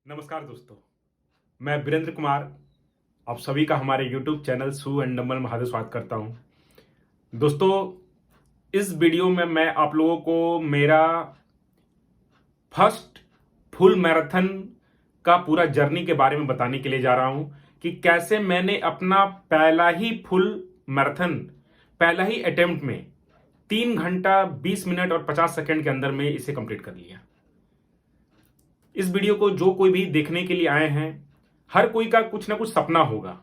नमस्कार दोस्तों, मैं वीरेंद्र कुमार आप सभी का हमारे YouTube चैनल सू एंड डम्बल में हार्दिक स्वागत करता हूं। दोस्तों, इस वीडियो में मैं आप लोगों को मेरा फर्स्ट फुल मैराथन का पूरा जर्नी के बारे में बताने के लिए जा रहा हूं कि कैसे मैंने अपना पहला ही फुल मैराथन पहला ही अटेम्प्ट में 3 घंटा 20 मिनट और 50 सेकंड के अंदर में इसे कंप्लीट कर लिया। इस वीडियो को जो कोई भी देखने के लिए आए हैं, हर कोई का कुछ ना कुछ सपना होगा।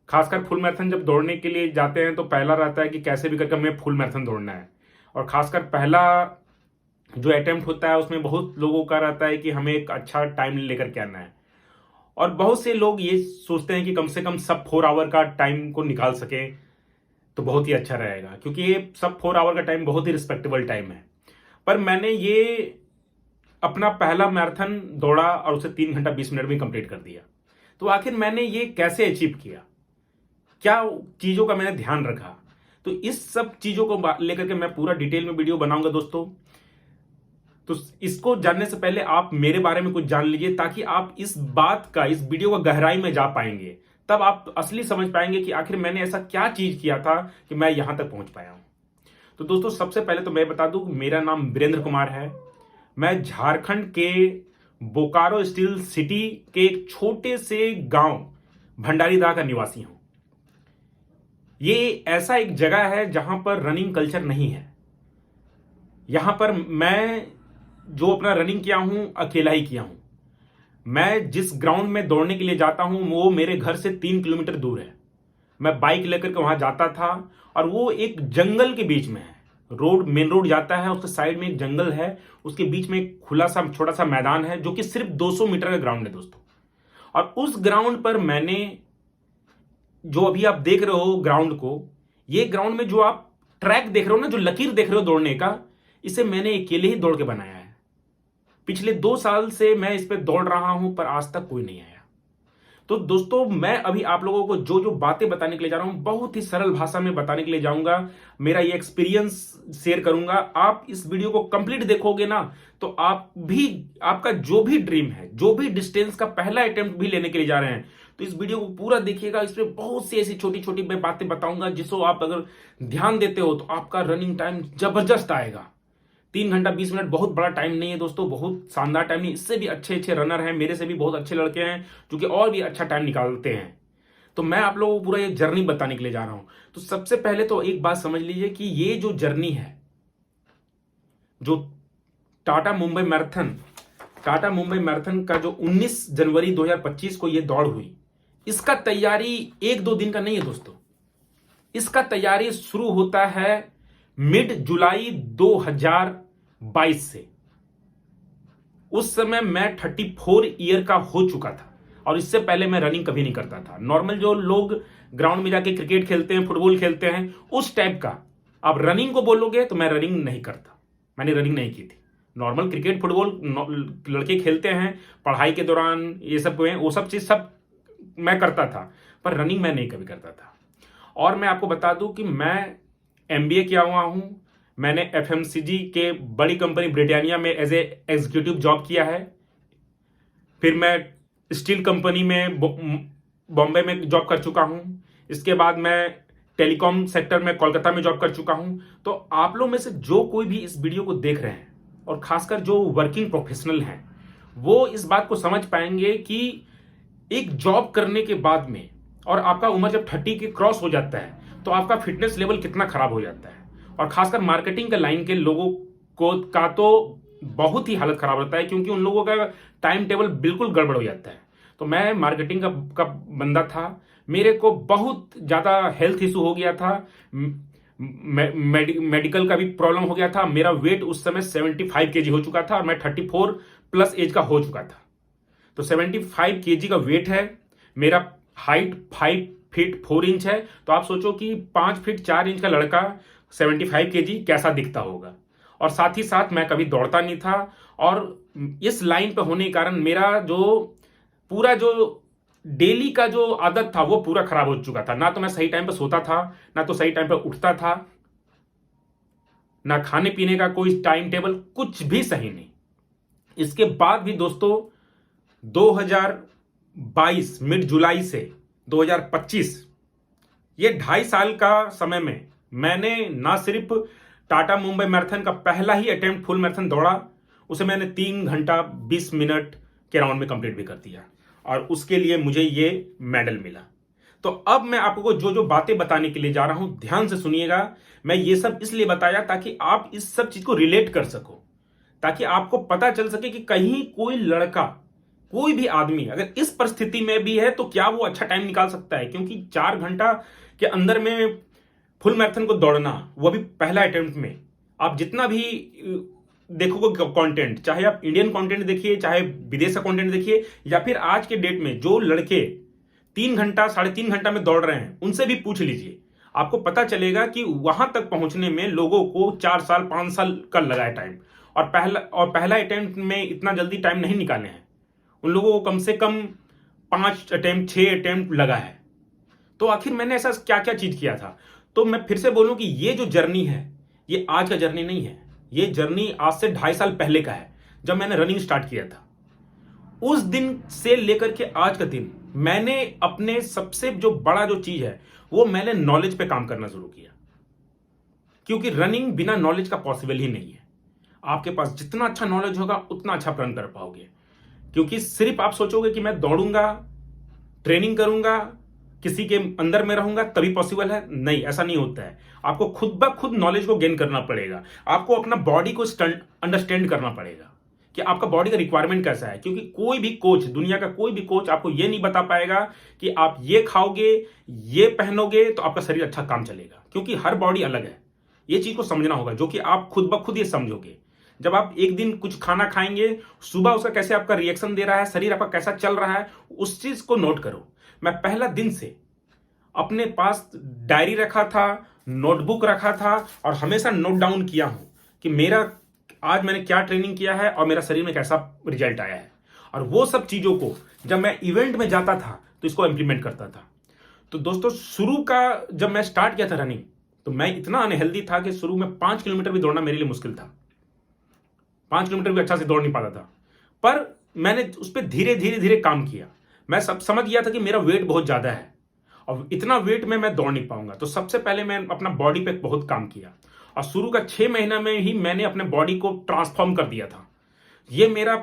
खासकर फुल मैराथन जब दौड़ने के लिए जाते हैं तो पहला रहता है कि कैसे भी करके हमें फुल मैराथन दौड़ना है। और खासकर पहला जो अटेम्प्ट होता है उसमें बहुत लोगों का रहता है कि हमें एक अच्छा टाइम लेकर के आना है। और बहुत से लोग ये सोचते हैं कि कम से कम सब 4 आवर का टाइम को निकाल सके तो बहुत ही अच्छा रहेगा, क्योंकि ये सब 4 आवर का टाइम बहुत ही रिस्पेक्टेबल टाइम है। पर मैंने ये अपना पहला मैराथन दौड़ा और उसे 3 घंटा 20 मिनट में कंप्लीट कर दिया। तो आखिर मैंने ये कैसे अचीव किया, क्या चीज़ों का मैंने ध्यान रखा, तो इस सब चीज़ों को लेकर के मैं पूरा डिटेल में वीडियो बनाऊंगा दोस्तों। तो इसको जानने से पहले आप मेरे बारे में कुछ जान लीजिए, ताकि आप इस वीडियो का गहराई में जा पाएंगे। तब आप असली समझ पाएंगे कि आखिर मैंने ऐसा क्या चीज़ किया था कि मैं यहां तक पहुंच पाया हूं। तो दोस्तों, सबसे पहले तो मैं बता दूं, मेरा नाम वीरेंद्र कुमार है। मैं झारखंड के बोकारो स्टील सिटी के एक छोटे से गांव भंडारीदाह का निवासी हूं। ये ऐसा एक जगह है जहां पर रनिंग कल्चर नहीं है। यहां पर मैं जो अपना रनिंग किया हूं अकेला ही किया हूं। मैं जिस ग्राउंड में दौड़ने के लिए जाता हूं वो मेरे घर से 3 किलोमीटर दूर है। मैं बाइक लेकर के वहां जाता था और वो एक जंगल के बीच में है। मेन रोड जाता है, उसके साइड में एक जंगल है, उसके बीच में एक खुला सा छोटा सा मैदान है जो कि सिर्फ 200 मीटर का ग्राउंड है दोस्तों। और उस ग्राउंड पर मैंने जो अभी आप देख रहे हो ग्राउंड को, ये ग्राउंड में जो आप ट्रैक देख रहे हो ना, जो लकीर देख रहे हो दौड़ने का, इसे मैंने अकेले ही दौड़ के बनाया है। पिछले 2 साल से मैं इस पे दौड़ रहा हूं, पर आज तक कोई नहीं आया। तो दोस्तों, मैं अभी आप लोगों को जो जो बातें बताने के लिए जा रहा हूं बहुत ही सरल भाषा में बताने के लिए जाऊंगा। मेरा ये एक्सपीरियंस शेयर करूंगा। आप इस वीडियो को कंप्लीट देखोगे ना, तो आपका जो भी ड्रीम है, जो भी डिस्टेंस का पहला अटेम्प्ट भी लेने के लिए जा रहे हैं, तो इस वीडियो को पूरा देखिएगा। इसमें बहुत सी ऐसी छोटी छोटी मैं बातें बताऊंगा जिसको आप अगर ध्यान देते हो तो आपका रनिंग टाइम जबरदस्त आएगा। 3 घंटा 20 मिनट बहुत बड़ा टाइम नहीं है दोस्तों, बहुत शानदार टाइम नहीं। इससे भी अच्छे अच्छे रनर हैं, मेरे से भी बहुत अच्छे लड़के हैं जो कि और भी अच्छा टाइम निकालते हैं। तो मैं आप लोगों को पूरा ये जर्नी बताने के लिए जा रहा हूं। तो सबसे पहले तो एक बात समझ लीजिए कि ये जो जर्नी है, जो टाटा मुंबई मैराथन का जो 19 जनवरी 2025 को ये दौड़ हुई, इसका तैयारी 1-2 दिन का नहीं है दोस्तों। इसका तैयारी शुरू होता है मिड जुलाई 2022 से। उस समय मैं 34 ईयर का हो चुका था और इससे पहले मैं रनिंग कभी नहीं करता था। नॉर्मल जो लोग ग्राउंड में जाके क्रिकेट खेलते हैं, फुटबॉल खेलते हैं, उस टाइप का। अब रनिंग को बोलोगे तो मैं रनिंग नहीं करता, मैंने रनिंग नहीं की थी। नॉर्मल क्रिकेट फुटबॉल लड़के खेलते हैं पढ़ाई के दौरान, ये सब वो सब चीज सब मैं करता था, पर रनिंग मैं नहीं कभी करता था। और मैं आपको बता दूं कि मैं MBA किया हुआ हूं। मैंने FMCG के बड़ी कंपनी ब्रिटानिया में एज ए एग्जीक्यूटिव जॉब किया है। फिर मैं स्टील कंपनी में बॉम्बे में जॉब कर चुका हूं। इसके बाद मैं टेलीकॉम सेक्टर में कोलकाता में जॉब कर चुका हूं। तो आप लोग में से जो कोई भी इस वीडियो को देख रहे हैं, और खासकर जो वर्किंग प्रोफेशनल हैं, वो इस बात को समझ पाएंगे कि एक जॉब करने के बाद में और आपका उम्र जब 30 के क्रॉस हो जाता है तो आपका फिटनेस लेवल कितना खराब हो जाता है। और खासकर मार्केटिंग के लाइन के लोगों का तो बहुत ही हालत खराब रहता है, क्योंकि उन लोगों का टाइम टेबल बिल्कुल गड़बड़ हो जाता है। तो मैं मार्केटिंग का बंदा था। मेरे को बहुत ज्यादा हेल्थ इशू हो गया था, मेडिकल का भी प्रॉब्लम हो गया था। मेरा वेट उस समय 75 kg हो चुका था और मैं 34 प्लस एज का हो चुका था। तो 75 kg का वेट है। मेरा हाइट 5 फीट 4 इंच है। तो आप सोचो कि 5 फीट 4 इंच का लड़का 75 kg कैसा दिखता होगा। और साथ ही साथ मैं कभी दौड़ता नहीं था, और इस लाइन पे होने के कारण मेरा जो डेली का जो आदत था वो पूरा खराब हो चुका था। ना तो मैं सही टाइम पे सोता था, ना तो सही टाइम पे उठता था, ना खाने पीने का कोई टाइम टेबल, कुछ भी सही नहीं। इसके बाद भी दोस्तों 2022 मिड जुलाई से 2025, ये 2.5 साल का समय में मैंने ना सिर्फ टाटा मुंबई मैराथन का पहला ही अटेम्प्ट फुल मैराथन दौड़ा, उसे मैंने 3 घंटा 20 मिनट के राउंड में कंप्लीट भी कर दिया और उसके लिए मुझे ये मेडल मिला। तो अब मैं आपको जो जो बातें बताने के लिए जा रहा हूं, ध्यान से सुनिएगा। मैं ये सब इसलिए बताया ताकि आप इस सब चीज को रिलेट कर सको, ताकि आपको पता चल सके कि कहीं कोई लड़का, कोई भी आदमी अगर इस परिस्थिति में भी है तो क्या वो अच्छा टाइम निकाल सकता है। क्योंकि 4 घंटा के अंदर में फुल मैराथन को दौड़ना, वो भी पहला अटेम्प्ट में, आप जितना भी देखोगे कंटेंट, चाहे आप इंडियन कंटेंट देखिए, चाहे विदेश का कंटेंट देखिए, या फिर आज के डेट में जो लड़के 3 घंटा 3.5 घंटा में दौड़ रहे हैं, उनसे भी पूछ लीजिए, आपको पता चलेगा कि वहां तक पहुंचने में लोगों को 4 साल 5 साल का लगा है टाइम, और पहला अटेम्प्ट में इतना जल्दी टाइम नहीं निकाले हैं। उन लोगों को कम से कम 5 अटेम्प्ट 6 अटेम्प्ट लगा है। तो आखिर मैंने ऐसा क्या क्या चीज किया था। तो मैं फिर से बोलूं कि ये जो जर्नी है, ये आज का जर्नी नहीं है, ये जर्नी आज से 2.5 साल पहले का है, जब मैंने रनिंग स्टार्ट किया था। उस दिन से लेकर के आज का दिन मैंने अपने सबसे जो बड़ा जो चीज है, वो मैंने नॉलेज पे काम करना शुरू किया। क्योंकि रनिंग बिना नॉलेज का पॉसिबल ही नहीं है। आपके पास जितना अच्छा नॉलेज होगा उतना अच्छा रन कर पाओगे। क्योंकि सिर्फ आप सोचोगे कि मैं दौड़ूंगा, ट्रेनिंग करूंगा, किसी के अंदर में रहूंगा तभी पॉसिबल है, नहीं, ऐसा नहीं होता है। आपको खुद ब खुद नॉलेज को गेन करना पड़ेगा। आपको अपना बॉडी को अंडरस्टैंड करना पड़ेगा कि आपका बॉडी का रिक्वायरमेंट कैसा है। क्योंकि कोई भी कोच, दुनिया का कोई भी कोच आपको ये नहीं बता पाएगा कि आप ये खाओगे, ये पहनोगे तो आपका शरीर अच्छा काम चलेगा। क्योंकि हर बॉडी अलग है, ये चीज को समझना होगा, जो कि आप खुद ब खुद ये समझोगे। जब आप एक दिन कुछ खाना खाएंगे, सुबह उसका कैसे आपका रिएक्शन दे रहा है, शरीर आपका कैसा चल रहा है, उस चीज को नोट करो। मैं पहला दिन से अपने पास डायरी रखा था, नोटबुक रखा था, और हमेशा नोट डाउन किया हूं कि मेरा आज मैंने क्या ट्रेनिंग किया है और मेरा शरीर में कैसा रिजल्ट आया है। और वो सब चीजों को जब मैं इवेंट में जाता था तो इसको इंप्लीमेंट करता था। तो दोस्तों, शुरू का जब मैं स्टार्ट किया था रनिंग, तो मैं इतना अनहेल्दी था कि शुरू में 5 किलोमीटर भी दौड़ना मेरे लिए मुश्किल था। 5 किलोमीटर भी अच्छा से दौड़ नहीं पाता था। पर मैंने उस पर धीरे धीरे धीरे काम किया। मैं सब समझ गया था कि मेरा वेट बहुत ज्यादा है और इतना वेट में मैं दौड़ नहीं पाऊंगा। तो सबसे पहले मैं अपना बॉडी पे बहुत काम किया, और शुरू का 6 महीना में ही मैंने अपने बॉडी को ट्रांसफॉर्म कर दिया था। ये मेरा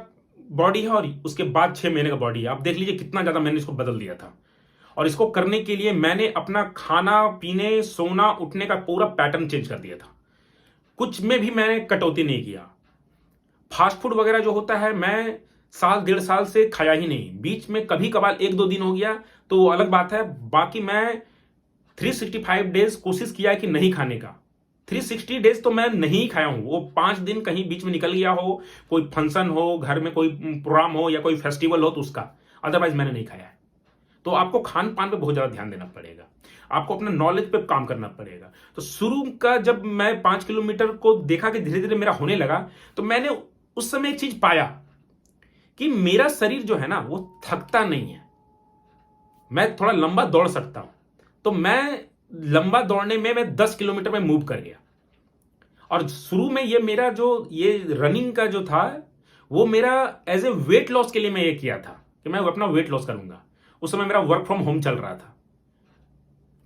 बॉडी है और उसके बाद 6 महीने का बॉडी है। आप देख लीजिए कितना ज्यादा मैंने इसको बदल दिया था। और इसको करने के लिए मैंने अपना खाना पीने, सोना, उठने का पूरा पैटर्न चेंज कर दिया था। कुछ में भी मैंने कटौती नहीं किया। फास्ट फूड वगैरह जो होता है, मैं 1.5 साल से खाया ही नहीं। बीच में कभी कभार 1-2 दिन हो गया तो वो अलग बात है। बाकी मैं 365 डेज कोशिश किया कि नहीं खाने का। 360 डेज तो मैं नहीं खाया हूं। वो 5 दिन कहीं बीच में निकल गया हो, कोई फंक्शन हो, घर में कोई प्रोग्राम हो या कोई फेस्टिवल हो तो उसका, अदरवाइज मैंने नहीं खाया है। तो आपको खान पान पे बहुत ज्यादा ध्यान देना पड़ेगा, आपको अपने नॉलेज पे काम करना पड़ेगा। तो शुरू का जब मैं 5 किलोमीटर को देखा कि धीरे धीरे मेरा होने लगा, तो मैंने उस समय एक चीज पाया कि मेरा शरीर जो है ना, वो थकता नहीं है। मैं थोड़ा लंबा दौड़ सकता हूं। तो मैं लंबा दौड़ने में मैं 10 किलोमीटर में मूव कर गया। और शुरू में ये मेरा जो ये रनिंग का जो था, वो मेरा एज ए वेट लॉस के लिए मैं ये किया था कि मैं अपना वेट लॉस करूंगा। उस समय मेरा वर्क फ्रॉम होम चल रहा था,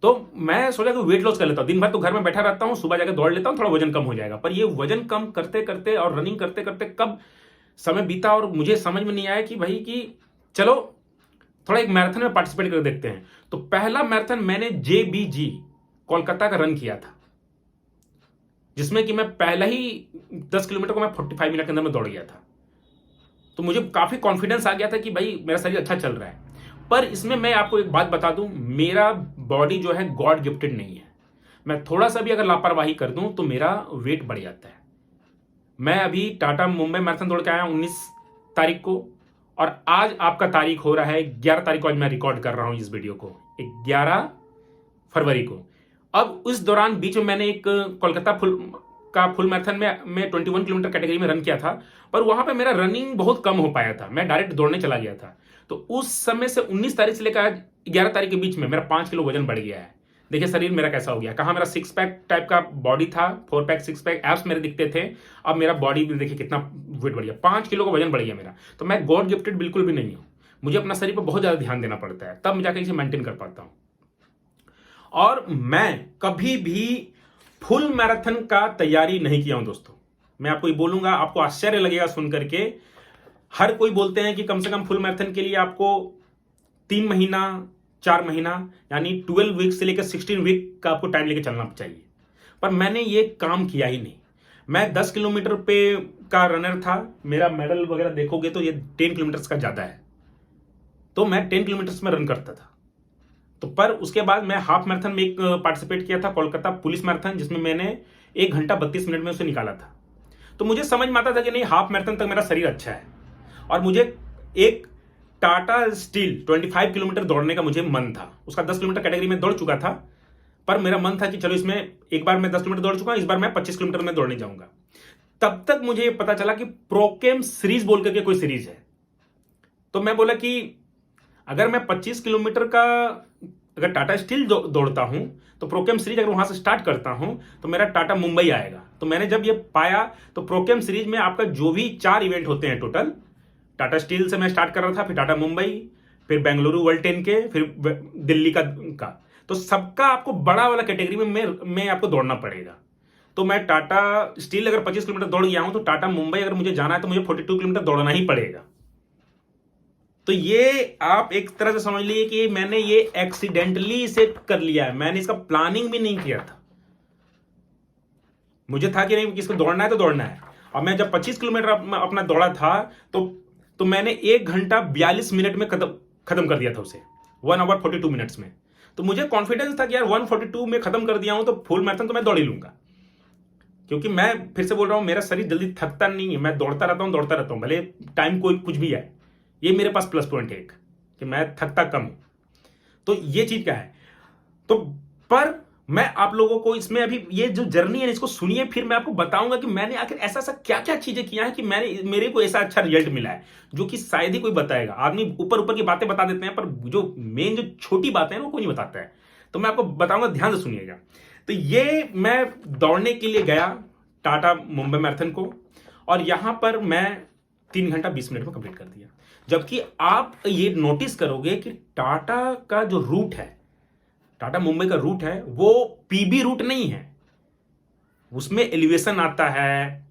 तो मैं सोचा कि वेट लॉस कर लेता हूं। दिन भर तो घर में बैठा रहता हूं, सुबह जाकर दौड़ लेता हूं, थोड़ा वजन कम हो जाएगा। पर ये वजन कम करते करते और रनिंग करते करते कब समय बीता और मुझे समझ में नहीं आया कि भाई कि चलो थोड़ा एक मैराथन में पार्टिसिपेट कर देखते हैं। तो पहला मैराथन मैंने JBG कोलकाता का रन किया था, जिसमें कि मैं पहला ही 10 किलोमीटर को मैं 45 मिनट के अंदर में दौड़ गया था। तो मुझे काफी कॉन्फिडेंस आ गया था कि भाई मेरा शरीर अच्छा चल रहा है। पर इसमें मैं आपको एक बात बता दूं, मेरा बॉडी जो है गॉड गिफ्टेड नहीं है। मैं थोड़ा सा भी अगर लापरवाही कर दूं तो मेरा वेट बढ़ जाता है। मैं अभी टाटा मुंबई मैराथन दौड़ के आया 19 तारीख को, और आज आपका तारीख हो रहा है 11 तारीख को। आज मैं रिकॉर्ड कर रहा हूं इस वीडियो को 11 फरवरी को। अब इस दौरान बीच में मैंने एक कोलकाता फुल मैराथन में 21 किलोमीटर कैटेगरी में रन किया था, पर वहां पे मेरा रनिंग बहुत कम हो पाया था। मैं डायरेक्ट दौड़ने चला गया था। तो उस समय से 19 तारीख से लेकर 11 तारीख के बीच में मेरा 5 किलो वजन बढ़ गया है। देखिए शरीर मेरा कैसा हो गया। कहाँ मेरा 6 पैक टाइप का बॉडी था, 4 पैक 6 पैक एब्स मेरे दिखते थे, अब मेरा बॉडी देखिए कितना वेट बढ़ गया, 5 किलो का वजन बढ़ गया मेरा। तो मैं गॉड गिफ्टेड बिल्कुल भी नहीं हूं। मुझे अपना शरीर पर बहुत ज़्यादा ध्यान देना पड़ता है, तब मैं जाकर इसे मेंटेन कर पाता हूँ। और मैं कभी भी फुल मैराथन का तैयारी नहीं किया हूं दोस्तों। मैं आपको ये बोलूंगा, आपको आश्चर्य लगेगा सुन करके। हर कोई बोलते हैं कि कम से कम फुल मैराथन के लिए आपको 3 महीना 4 महीना यानी 12 वीक से लेकर 16 वीक का आपको टाइम लेके चलना चाहिए, पर मैंने ये काम किया ही नहीं। मैं 10 किलोमीटर पे का रनर था, मेरा मेडल वगैरह देखोगे तो ये 10 किलोमीटर का ज्यादा है, तो मैं 10 किलोमीटर में रन करता था। तो पर उसके बाद मैं हाफ मैराथन में एक पार्टिसिपेट किया था, कोलकाता पुलिस मैराथन, जिसमें मैंने 1 घंटा 32 मिनट में उसे निकाला था। तो मुझे समझ में आता था कि नहीं, हाफ मैराथन तक मेरा शरीर अच्छा है, और मुझे एक टाटा स्टील 25 किलोमीटर दौड़ने का मुझे मन था। उसका 10 किलोमीटर कैटेगरी में दौड़ चुका था, पर मेरा मन था कि चलो इसमें एक बार मैं 10 किलोमीटर दौड़ चुका, इस बार मैं 25 किलोमीटर में दौड़ने जाऊंगा। तब तक मुझे पता चला कि प्रोकेम सीरीज बोल करके कोई सीरीज है। तो मैं बोला कि अगर मैं 25 किलोमीटर का अगर टाटा स्टील दौड़ता हूं, तो प्रोकेम सीरीज अगर वहां से स्टार्ट करता हूं तो मेरा टाटा मुंबई आएगा। तो मैंने जब ये पाया, तो प्रोकेम सीरीज में आपका जो भी 4 इवेंट होते हैं टोटल, टाटा स्टील से मैं स्टार्ट कर रहा था, फिर टाटा मुंबई, फिर बेंगलुरु वर्ल्ड 10 के, फिर दिल्ली का तो सबका आपको बड़ा वाला कैटेगरी में आपको दौड़ना पड़ेगा। तो मैं टाटा स्टील अगर 25 किलोमीटर दौड़ गया हूं, तो टाटा मुंबई अगर मुझे जाना है तो मुझे 42 किलोमीटर दौड़ना ही पड़ेगा। तो ये आप एक तरह से समझ लीजिए कि मैंने ये एक्सीडेंटली से कर लिया है, मैंने इसका प्लानिंग भी नहीं किया था। मुझे था कि नहीं, किसको दौड़ना है तो दौड़ना है। और मैं जब 25 किलोमीटर अपना दौड़ा था, तो मैंने 1 घंटा 42 मिनट में खत्म कर दिया था उसे, 1 आवर 42 मिनट्स में। तो मुझे कॉन्फिडेंस था कि यार 142 में खत्म कर दिया हूं तो फुल मैराथन तो मैं दौड़ ही लूंगा। क्योंकि मैं फिर से बोल रहा हूं, मेरा शरीर जल्दी थकता नहीं है, मैं दौड़ता रहता हूं, भले टाइम कोई कुछ भी है। ये मेरे पास प्लस पॉइंट है एक, कि मैं थकता कम हूं। तो ये चीज क्या है, तो पर मैं आप लोगों को इसमें अभी ये जो जर्नी है इसको सुनिए, फिर मैं आपको बताऊंगा कि मैंने आखिर ऐसा ऐसा क्या क्या चीजें किया है कि मेरे को ऐसा अच्छा रिजल्ट मिला है, जो कि शायद ही कोई बताएगा। आदमी ऊपर ऊपर की बातें बता देते हैं, पर जो मेन जो छोटी बातें हैं वो कोई नहीं बताता है। तो मैं आपको बताऊंगा, ध्यान से सुनिएगा। तो ये मैं दौड़ने के लिए गया टाटा मुंबई मैराथन को, और यहां पर मैं 3 घंटा 20 मिनट में कंप्लीट कर दिया। जबकि आप ये नोटिस करोगे कि टाटा का जो रूट है, टाटा मुंबई का रूट है, वो पीबी रूट नहीं है। उसमें एलिवेशन आता है,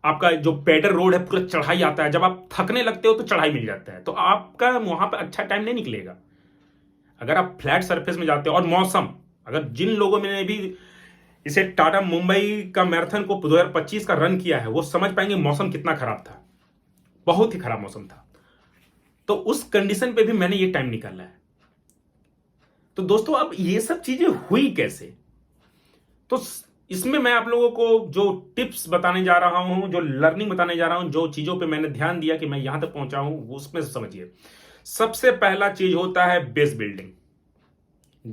आपका जो पेडर रोड है पूरा चढ़ाई आता है। जब आप थकने लगते हो तो चढ़ाई मिल जाता है, तो आपका वहां पर अच्छा टाइम नहीं निकलेगा। अगर आप फ्लैट सरफेस में जाते हो, और मौसम, अगर जिन लोगों ने भी इसे टाटा मुंबई का मैराथन को 2025 का रन किया है, वो समझ पाएंगे मौसम कितना खराब था, बहुत ही खराब मौसम था। तो उस कंडीशन पे भी मैंने ये टाइम निकाला है। तो दोस्तों, अब ये सब चीजें हुई कैसे, तो इसमें मैं आप लोगों को जो टिप्स बताने जा रहा हूं, जो लर्निंग बताने जा रहा हूं, जो चीजों पे मैंने ध्यान दिया कि मैं यहां तक पहुंचा हूं, वो उसमें से समझिए। सबसे पहला चीज होता है बेस बिल्डिंग।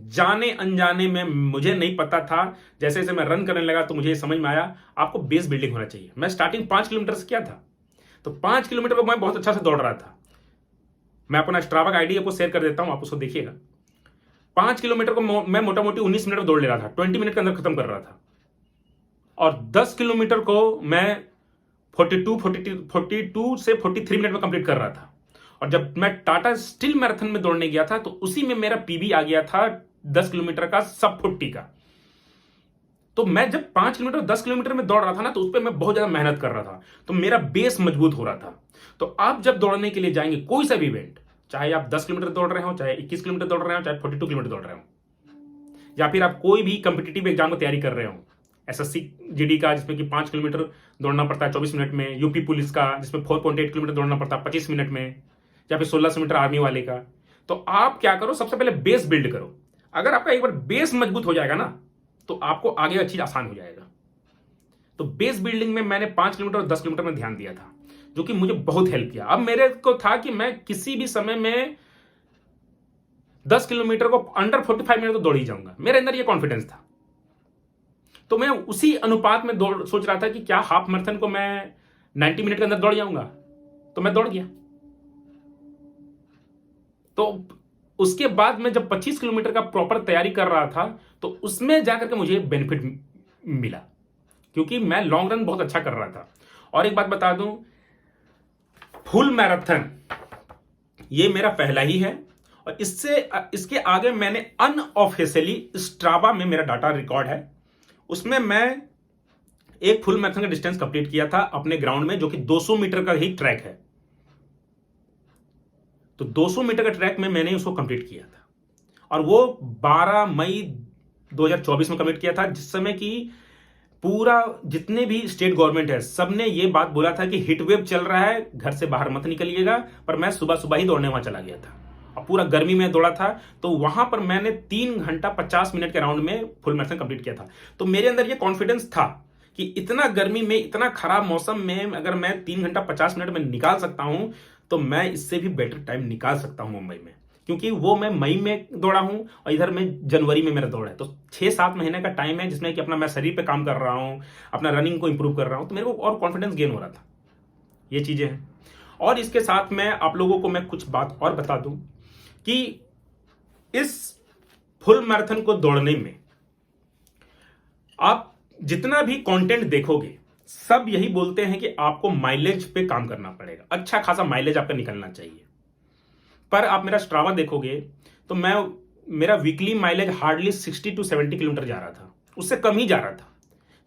जाने अनजाने में मुझे नहीं पता था, जैसे जैसे मैं रन करने लगा तो मुझे समझ में आया आपको बेस बिल्डिंग होना चाहिए। मैं स्टार्टिंग 5 किलोमीटर से किया था, तो 5 किलोमीटर को मैं बहुत अच्छा से दौड़ रहा था। मैं अपना स्ट्रावा का आईडी आपको शेयर कर देता हूं, आप उसको देखिएगा। 5 किलोमीटर को मैं मोटा मोटी 19 मिनट में दौड़ ले रहा था, 20 मिनट के अंदर खत्म कर रहा था। और 10 किलोमीटर को मैं 42 से 43 मिनट में कंप्लीट कर रहा था। और जब मैं टाटा स्टील मैराथन में दौड़ने गया था, तो उसी में मेरा पीबी आ गया था 10 किलोमीटर का, सब 40 का। तो मैं जब 5 किलोमीटर 10 किलोमीटर में दौड़ रहा था ना, तो उस पर मैं बहुत ज्यादा मेहनत कर रहा था, तो मेरा बेस मजबूत हो रहा था। तो आप जब दौड़ने के लिए जाएंगे कोई सा भी इवेंट, चाहे आप 10 किलोमीटर दौड़ रहे हो, चाहे 21 किलोमीटर दौड़ रहे हो, चाहे 42 किलोमीटर दौड़ रहे हो, या फिर आप कोई भी कंपिटिटिव एग्जाम की तैयारी कर रहे हो, एसएससी जीडी का जिसमें कि 5 किलोमीटर दौड़ना पड़ता है 24 मिनट में, यूपी पुलिस का जिसमें 4.8 किलोमीटर दौड़ना पड़ता है 25 मिनट में, या फिर 1600 मीटर आर्मी वाले का। तो आप क्या करो, सबसे पहले बेस बिल्ड करो। अगर आपका एक बार बेस मजबूत हो जाएगा ना, तो आपको आगे का चीज आसान हो जाएगा। तो बेस बिल्डिंग में मैंने 5 किलोमीटर और 10 किलोमीटर में ध्यान दिया था, जो कि मुझे बहुत हेल्प किया। अब मेरे को था कि मैं किसी भी समय में 10 किलोमीटर को अंडर 45 मिनट तो दौड़ ही जाऊंगा, मेरे अंदर ये कॉन्फिडेंस था। तो मैं उसी अनुपात में सोच रहा था कि क्या हाफ मैराथन को मैं 90 मिनट के अंदर दौड़ जाऊंगा, तो मैं दौड़ गया। तो उसके बाद मैं जब 25 किलोमीटर का प्रॉपर तैयारी कर रहा था, तो उसमें जाकर के मुझे बेनिफिट मिला, क्योंकि मैं लॉन्ग रन बहुत अच्छा कर रहा था। और एक बात बता दूं, फुल मैराथन ये मेरा पहला ही है। और इसके आगे मैंने अनऑफिशियली स्ट्रावा में मेरा डाटा रिकॉर्ड है, उसमें मैं एक फुल मैराथन का डिस्टेंस कंप्लीट किया था अपने ग्राउंड में, जो कि 200 मीटर का ही ट्रैक है। तो 200 मीटर का ट्रैक में मैंने उसको कंप्लीट किया था, और वो 12 मई 2024 में कंप्लीट किया था, जिस समय की पूरा जितने भी स्टेट गवर्नमेंट है सबने ये बात बोला था कि हीट वेव चल रहा है, घर से बाहर मत निकलिएगा। पर मैं सुबह सुबह ही दौड़ने वहां चला गया था, और पूरा गर्मी में दौड़ा था। तो वहां पर मैंने 3 घंटा 50 मिनट के राउंड में फुल मैराथन कंप्लीट किया था। तो मेरे अंदर ये कॉन्फिडेंस था कि इतना गर्मी में, इतना खराब मौसम में अगर मैं 3 घंटा 50 मिनट में निकाल सकता हूं, तो मैं इससे भी बेटर टाइम निकाल सकता हूं मुंबई में। क्योंकि वो मैं मई में दौड़ा हूं और इधर में जनवरी में मेरा दौड़ है। तो 6-7 महीने का टाइम है जिसमें कि अपना मैं शरीर पे काम कर रहा हूं, अपना रनिंग को इंप्रूव कर रहा हूं। तो मेरे को और कॉन्फिडेंस गेन हो रहा था। ये चीजें हैं। और इसके साथ में आप लोगों को मैं कुछ बात और बता दूं कि इस फुल मैराथन को दौड़ने में आप जितना भी कंटेंट देखोगे, सब यही बोलते हैं कि आपको माइलेज पे काम करना पड़ेगा, अच्छा खासा माइलेज आपका निकलना चाहिए। पर आप मेरा स्ट्रावा देखोगे तो मेरा weekly mileage hardly 60 to 70 kilometre जा रहा था, उससे कम ही जा रहा था।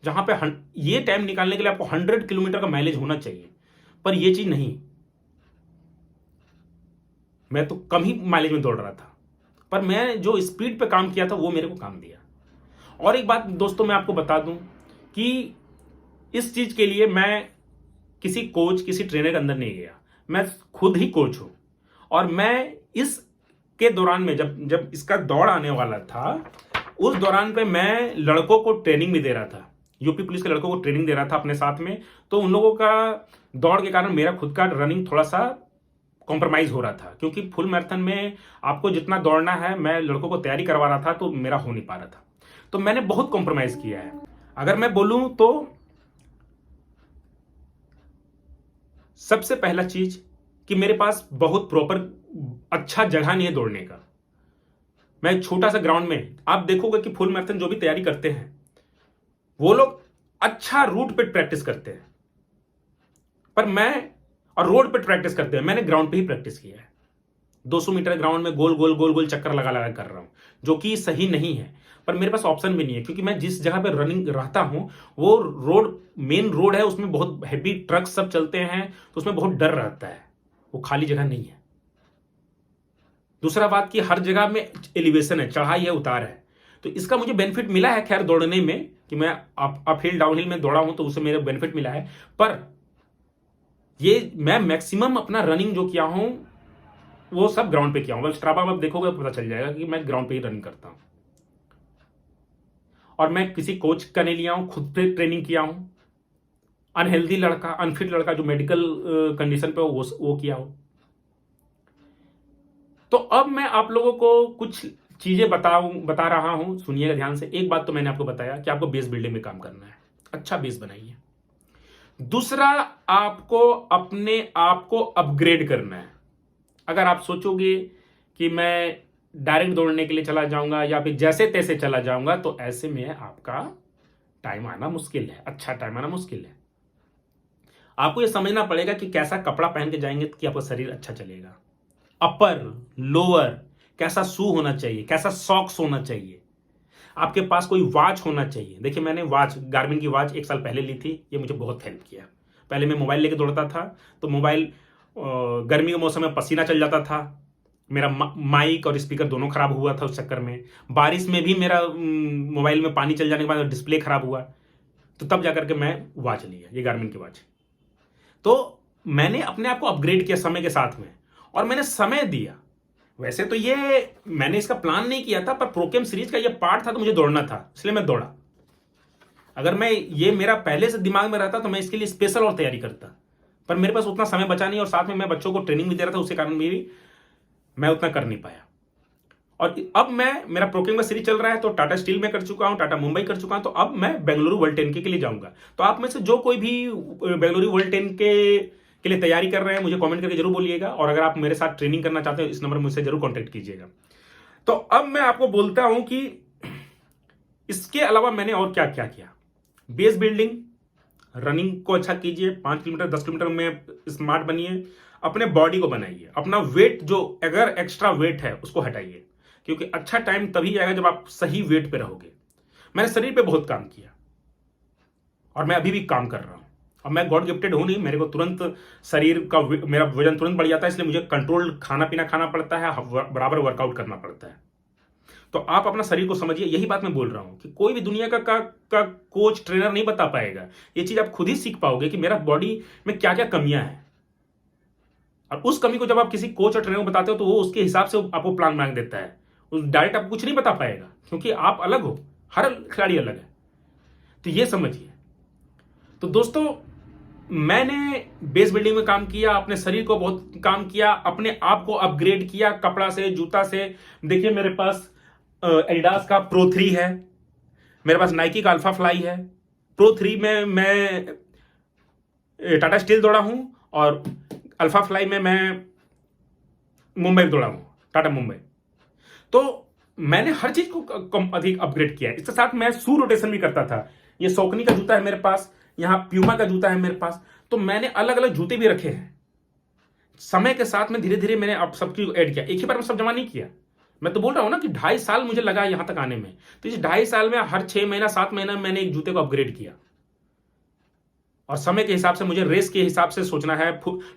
जहां पे ये टाइम निकालने के लिए आपको 100 किलोमीटर का माइलेज होना चाहिए, पर ये चीज नहीं। मैं तो कम ही माइलेज में दौड़ रहा था, पर मैं जो स्पीड पे काम किया था वो मेरे को काम दिया। और एक बात दोस्तों मैं आपको बता दूं कि इस चीज के लिए मैं किसी कोच, किसी ट्रेनर के अंदर नहीं गया, मैं खुद ही कोच हूं। और मैं इसके दौरान में जब इसका दौड़ आने वाला था, उस दौरान पे मैं लड़कों को ट्रेनिंग भी दे रहा था, यूपी पुलिस के लड़कों को ट्रेनिंग दे रहा था अपने साथ में। तो उन लोगों का दौड़ के कारण मेरा खुद का रनिंग थोड़ा सा कॉम्प्रोमाइज हो रहा था, क्योंकि फुल मैराथन में आपको जितना दौड़ना है मैं लड़कों को तैयारी करवा रहा था, तो मेरा हो नहीं पा रहा था। तो मैंने बहुत कॉम्प्रोमाइज किया है। अगर मैं बोलूं तो सबसे पहला चीज कि मेरे पास बहुत प्रॉपर अच्छा जगह नहीं है दौड़ने का। मैं छोटा सा ग्राउंड में, आप देखोगे कि फुल मैराथन जो भी तैयारी करते हैं वो लोग अच्छा रूट पे प्रैक्टिस करते हैं, पर और रोड पे प्रैक्टिस करते हैं, मैंने ग्राउंड पे ही प्रैक्टिस किया है। 200 मीटर ग्राउंड में गोल गोल गोल गोल चक्कर लगा लगा कर रहा हूं, जो कि सही नहीं है। पर मेरे पास ऑप्शन भी नहीं है, क्योंकि मैं जिस जगह पे रनिंग रहता हूं वो रोड मेन रोड है, उसमें बहुत हैवी ट्रक सब चलते हैं, तो उसमें बहुत डर रहता है, वो खाली जगह नहीं है। दूसरा बात कि हर जगह में एलिवेशन है, चढ़ाई है, उतार है। तो इसका मुझे बेनिफिट मिला है खैर दौड़ने में, कि मैं अप हिल डाउन हिल में दौड़ा हूं, तो उससे मेरा बेनिफिट मिला है। पर ये मैं मैक्सिमम अपना रनिंग जो किया हूं वो सब ग्राउंड पे किया हूं। स्ट्रावा में देखोगे पता चल जाएगा कि मैं ग्राउंड पे ही रनिंग करता हूं। और मैं किसी कोच का नहीं लिया हूं, खुद पे ट्रेनिंग किया हूं। अनहेल्दी लड़का, अनफिट लड़का जो मेडिकल कंडीशन पे हो वो किया हो। तो अब मैं आप लोगों को कुछ चीजें बता रहा हूं, सुनिएगा ध्यान से। एक बात तो मैंने आपको बताया कि आपको बेस बिल्डिंग में काम करना है, अच्छा बेस बनाइए। दूसरा, आपको अपने आप को अपग्रेड करना है। अगर आप सोचोगे कि मैं डायरेक्ट दौड़ने के लिए चला जाऊंगा या फिर जैसे तैसे चला जाऊंगा, तो ऐसे में आपका टाइम आना मुश्किल है, अच्छा टाइम आना मुश्किल है। आपको यह समझना पड़ेगा कि कैसा कपड़ा पहन के जाएंगे कि आपका शरीर अच्छा चलेगा। अपर, लोअर, कैसा शू होना चाहिए, कैसा सॉक्स होना चाहिए, आपके पास कोई वॉच होना चाहिए। देखिए मैंने गार्मिन की वॉच 1 साल पहले ली थी, ये मुझे बहुत हेल्प किया। पहले मैं मोबाइल लेके दौड़ता था, तो मोबाइल गर्मी के मौसम में पसीना चल जाता था, मेरा माइक और स्पीकर दोनों खराब हुआ था उस चक्कर में। बारिश में भी मेरा मोबाइल में पानी चल जाने के बाद डिस्प्ले खराब हुआ, तो तब जाकर के मैं वॉच लिया, ये गार्मिन की वॉच। तो मैंने अपने आप को अपग्रेड किया समय के साथ में, और मैंने समय दिया। वैसे तो ये मैंने इसका प्लान नहीं किया था, पर प्रोकेम सीरीज का ये पार्ट था, तो मुझे दौड़ना था, इसलिए मैं दौड़ा। अगर मैं ये मेरा पहले से दिमाग में रहता तो मैं इसके लिए स्पेशल और तैयारी करता, पर मेरे पास उतना समय बचा नहीं, और साथ में मैं बच्चों को ट्रेनिंग भी दे रहा था, उसके कारण मैं उतना कर नहीं पाया। और अब मेरा प्रोकेम का सीरीज चल रहा है, तो टाटा स्टील में कर चुका हूं, टाटा मुंबई कर चुका हूं, तो अब मैं बेंगलुरु वर्ल्ड 10K के लिए जाऊंगा। तो आप में से जो कोई भी बेंगलुरु वर्ल्ड 10K के लिए तैयारी कर रहे हैं, मुझे कमेंट करके जरूर बोलिएगा। और अगर आप मेरे साथ ट्रेनिंग करना चाहते हो, इस नंबर मुझसे जरूर कांटेक्ट कीजिएगा। तो अब मैं आपको बोलता हूं कि इसके अलावा मैंने और क्या क्या किया। बेस बिल्डिंग, रनिंग को अच्छा कीजिए, 5 किलोमीटर 10 किलोमीटर में स्मार्ट बनिए, अपने बॉडी को बनाइए, अपना वेट जो अगर एक्स्ट्रा वेट है उसको हटाइए, क्योंकि अच्छा टाइम तभी आएगा जब आप सही वेट पे रहोगे। मैंने शरीर पे बहुत काम किया और मैं अभी भी काम कर रहा हूं। अब मैं गॉड गिफ्टेड हूं नहीं, मेरे को तुरंत शरीर का मेरा वजन तुरंत बढ़ जाता है, इसलिए मुझे कंट्रोल खाना पीना खाना पड़ता है, बराबर वर्कआउट करना पड़ता है। तो आप अपना शरीर को समझिए, यही बात मैं बोल रहा हूं कि कोई भी दुनिया का कोच ट्रेनर नहीं बता पाएगा। ये चीज आप खुद ही सीख पाओगे कि मेरा बॉडी में क्या क्या कमियां हैं, और उस कमी को जब आप किसी कोच और ट्रेनर को बताते हो तो वो उसके हिसाब से आपको प्लान बना देता है। उस डायरेक्ट आपको कुछ नहीं बता पाएगा, क्योंकि आप अलग हो, हर खिलाड़ी अलग है। तो ये समझिए। तो दोस्तों, मैंने बेस बिल्डिंग में काम किया, अपने शरीर को बहुत काम किया, अपने आप को अपग्रेड किया कपड़ा से, जूता से। देखिए मेरे पास एडिडास का प्रो 3 है, मेरे पास नाइकी का अल्फा फ्लाई है। प्रो 3 में मैं टाटा स्टील दौड़ा हूं, और अल्फा फ्लाई में मैं मुंबई दौड़ा हूं, टाटा मुंबई। तो मैंने हर चीज को अधिक अपग्रेड किया है। इसके साथ मैं शू रोटेशन भी करता था। ये सौकनी का जूता है मेरे पास, यहां प्यूमा का जूता है मेरे पास। तो मैंने अलग अलग जूते भी रखे हैं। समय के साथ में धीरे धीरे मैंने अब सब चीज ऐड किया, एक ही बार में सब जमा नहीं किया। मैं तो बोल रहा हूं ना कि 2.5 साल मुझे लगा यहां तक आने में। तो इस 2.5 साल में हर 6 महीना 7 महीना मैंने एक जूते को अपग्रेड किया, और समय के हिसाब से मुझे रेस के हिसाब से सोचना है,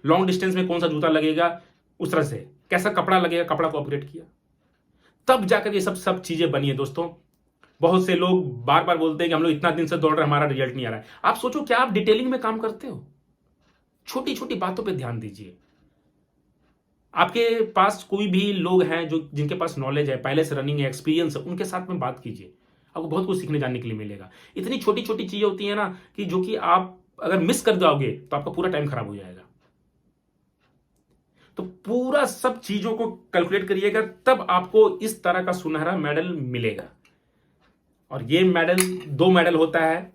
लॉन्ग डिस्टेंस में कौन सा जूता लगेगा, उस तरह से कैसा कपड़ा लगेगा, कपड़ा को अपग्रेड किया, तब जाकर ये सब चीजें बनी है। दोस्तों, बहुत से लोग बार बार बोलते हैं कि हम लोग इतना दिन से दौड़ रहे, हमारा रिजल्ट नहीं आ रहा है। आप सोचो, क्या आप डिटेलिंग में काम करते हो? छोटी छोटी बातों पे ध्यान दीजिए। आपके पास कोई भी लोग हैं जो जिनके पास नॉलेज है, पहले से रनिंग एक्सपीरियंस है, उनके साथ में बात कीजिए, आपको बहुत कुछ सीखने जानने के लिए मिलेगा। इतनी छोटी छोटी चीजें होती है ना कि जो कि आप अगर मिस कर जाओगे तो आपका पूरा टाइम खराब हो जाएगा। तो पूरा सब चीजों को कैलकुलेट करिएगा, तब आपको इस तरह का सुनहरा मेडल मिलेगा। और ये मेडल 2 मेडल होता है,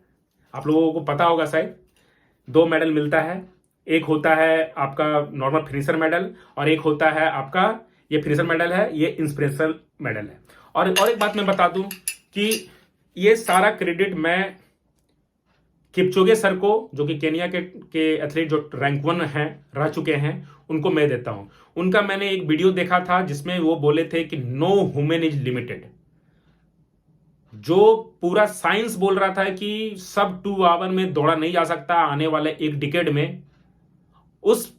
आप लोगों को पता होगा शायद। 2 मेडल मिलता है, एक होता है आपका नॉर्मल फिनिशर मेडल, और एक होता है आपका, ये फिनिशर मेडल है, ये इंस्पिरेशनल मेडल है। और एक बात मैं बता दूं कि ये सारा क्रेडिट मैं किपचोगे सर को, जो कि केनिया के एथलीट जो रैंक 1 हैं, रह चुके हैं, उनको मैं देता हूं। उनका मैंने एक वीडियो देखा था जिसमें वो बोले थे कि नो ह्यूमन इज लिमिटेड। जो पूरा साइंस बोल रहा था कि सब 2 आवर में दौड़ा नहीं जा सकता, आने वाले एक डिकेड में उस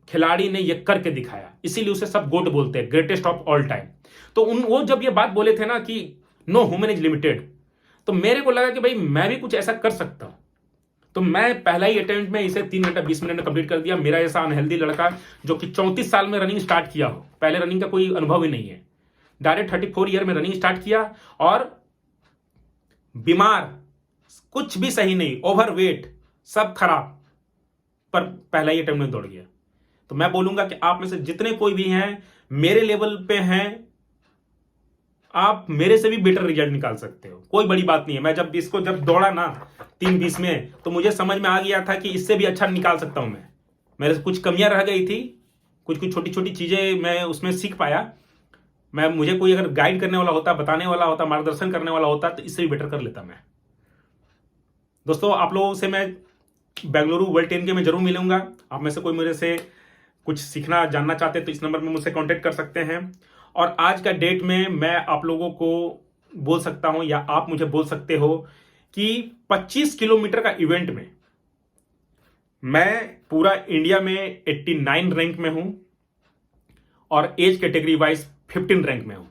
खिलाड़ी ने यह करके दिखाया, इसीलिए उसे सब गोट बोलते हैं, ग्रेटेस्ट ऑफ ऑल टाइम। तो वो जब ये बात बोले थे ना कि नो ह्यूमन इज लिमिटेड, तो मेरे को लगा कि भाई मैं भी कुछ ऐसा कर सकता हूं। तो मैं पहला ही अटेम्प्ट में इसे 3 घंटा 20 मिनट में कंप्लीट कर दिया। मेरा ऐसा अनहेल्दी लड़का जो कि 34 साल में रनिंग स्टार्ट किया हो, पहले रनिंग का कोई अनुभव ही नहीं है, डायरेक्ट 34 ईयर में रनिंग स्टार्ट किया, और बीमार, कुछ भी सही नहीं, ओवरवेट, सब खराब, पर पहला ही अटेम्प्ट में दौड़ गया। तो मैं बोलूंगा कि आप में से जितने कोई भी हैं, मेरे लेवल पे हैं, आप मेरे से भी बेटर रिजल्ट निकाल सकते हो, कोई बड़ी बात नहीं है। मैं जब दौड़ा ना 3:20 में, तो मुझे समझ में आ गया था कि इससे भी अच्छा निकाल सकता हूं मैं। मेरे से कुछ कमियां रह गई थी, कुछ छोटी छोटी चीजें मैं उसमें सीख पाया। मुझे कोई अगर गाइड करने वाला होता, बताने वाला होता, मार्गदर्शन करने वाला होता, तो इससे भी बेटर कर लेता मैं। दोस्तों, आप लोगों से मैं बेंगलुरु वर्ल्ड 10K में जरूर मिलूंगा। आप में से कोई मेरे से कुछ सीखना जानना चाहते हैं तो इस नंबर में मुझसे कांटेक्ट कर सकते हैं। और आज का डेट में मैं आप लोगों को बोल सकता हूं, या आप मुझे बोल सकते हो कि 25 किलोमीटर का इवेंट में मैं पूरा इंडिया में 89 रैंक में हूं, और एज कैटेगरी वाइज 15 रैंक में हूं।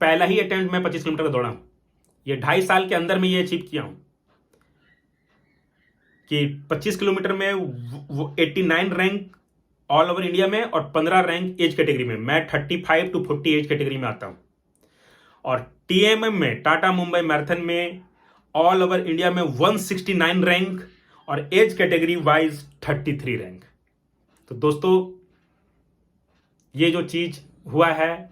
पहला ही अटेम्प्ट में 25 किलोमीटर का दौड़ा हूं। ये 2.5 साल के अंदर में ये अचीव किया हूं कि 25 किलोमीटर में 89 रैंक ऑल ओवर इंडिया में, और 15 रैंक एज कैटेगरी में। मैं 35 to 40 एज कैटेगरी में आता हूं। और टीएमएम में, टाटा मुंबई मैराथन में, ऑल ओवर इंडिया में 169 रैंक, और एज कैटेगरी वाइज 33 रैंक। तो दोस्तों, ये जो चीज हुआ है,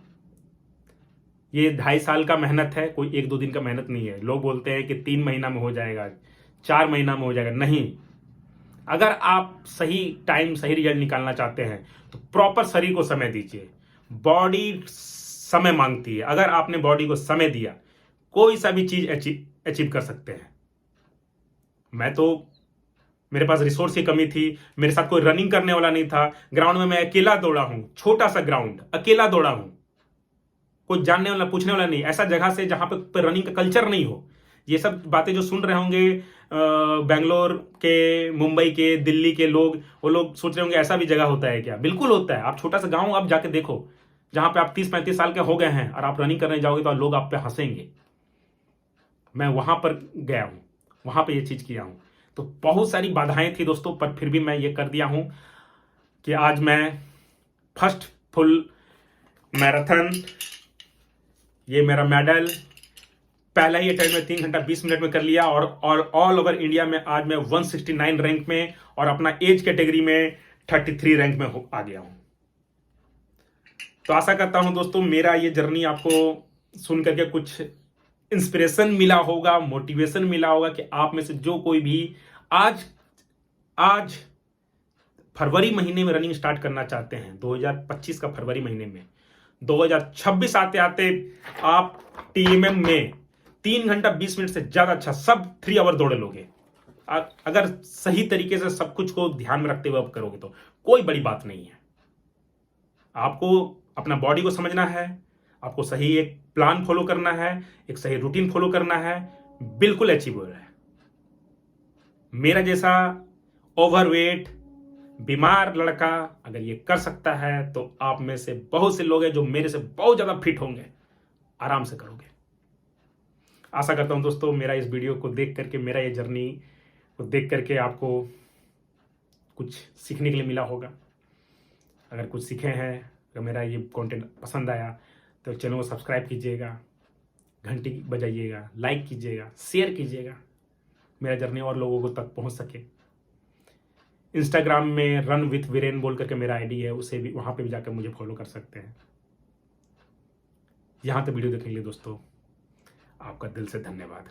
ये 2.5 साल का मेहनत है, कोई 1-2 दिन का मेहनत नहीं है। लोग बोलते हैं कि 3 महीना में हो जाएगा, 4 महीना में हो जाएगा। नहीं, अगर आप सही टाइम, सही रिजल्ट निकालना चाहते हैं तो प्रॉपर शरीर को समय दीजिए। बॉडी समय मांगती है, अगर आपने बॉडी को समय दिया, कोई सा भी चीज अचीव कर सकते हैं। मैं तो मेरे पास रिसोर्स की कमी थी, मेरे साथ कोई रनिंग करने वाला नहीं था। ग्राउंड में मैं अकेला दौड़ा हूं, छोटा सा ग्राउंड, अकेला दौड़ा हूं, कोई जानने वाला पूछने वाला नहीं, ऐसा जगह से जहां पे रनिंग का कल्चर नहीं हो। ये सब बातें जो सुन रहे होंगे बेंगलोर के, मुंबई के, दिल्ली के लोग, वो लोग सोच रहे होंगे ऐसा भी जगह होता है क्या? बिल्कुल होता है। आप छोटा सा गांव आप जाके देखो, जहां पे आप 30-35 साल के हो गए हैं और आप रनिंग करने जाओगे तो लोग आप पे हंसेंगे। मैं वहां पर गया हूं, वहां पे ये चीज किया हूं। तो बहुत सारी बाधाएं थी दोस्तों, पर फिर भी मैं ये कर दिया हूं कि आज मैं फर्स्ट फुल मैराथन, ये मेरा मेडल पहला ही अटेम्प्ट में 3 घंटा 20 मिनट में कर लिया, और ऑल ओवर इंडिया में आज मैं 169 रैंक में और अपना एज कैटेगरी में 33 रैंक में आ गया हूं। तो आशा करता हूं दोस्तों मेरा ये जर्नी आपको सुन करके कुछ इंस्पिरेशन मिला होगा, मोटिवेशन मिला होगा कि आप में से जो कोई भी आज फरवरी महीने में रनिंग स्टार्ट करना चाहते हैं, 2025 का फरवरी महीने में, 2026 आते आते आप टीएमएम में 3 घंटा 20 मिनट से ज्यादा अच्छा सब 3 आवर दौड़े लोगे। अगर सही तरीके से सब कुछ को ध्यान में रखते हुए आप करोगे तो कोई बड़ी बात नहीं है। आपको अपना बॉडी को समझना है, आपको सही एक प्लान फॉलो करना है, एक सही रूटीन फॉलो करना है, बिल्कुल अचीवेबल है। मेरा जैसा ओवरवेट बीमार लड़का अगर ये कर सकता है तो आप में से बहुत से लोग हैं जो मेरे से बहुत ज्यादा फिट होंगे, आराम से करोगे। आशा करता हूं दोस्तों मेरा इस वीडियो को देख करके, मेरा ये जर्नी को देख करके आपको कुछ सीखने के लिए मिला होगा। अगर कुछ सीखे हैं, अगर मेरा ये कंटेंट पसंद आया तो चैनल को सब्सक्राइब कीजिएगा, घंटी बजाइएगा, लाइक कीजिएगा, शेयर कीजिएगा, मेरा जर्नी और लोगों को तक पहुंच सके। इंस्टाग्राम में रन विथ वीरेन बोल करके मेरा आईडी है, उसे भी वहां पे भी जाकर मुझे फॉलो कर सकते हैं। यहां तक वीडियो देखने के लिए दोस्तों आपका दिल से धन्यवाद।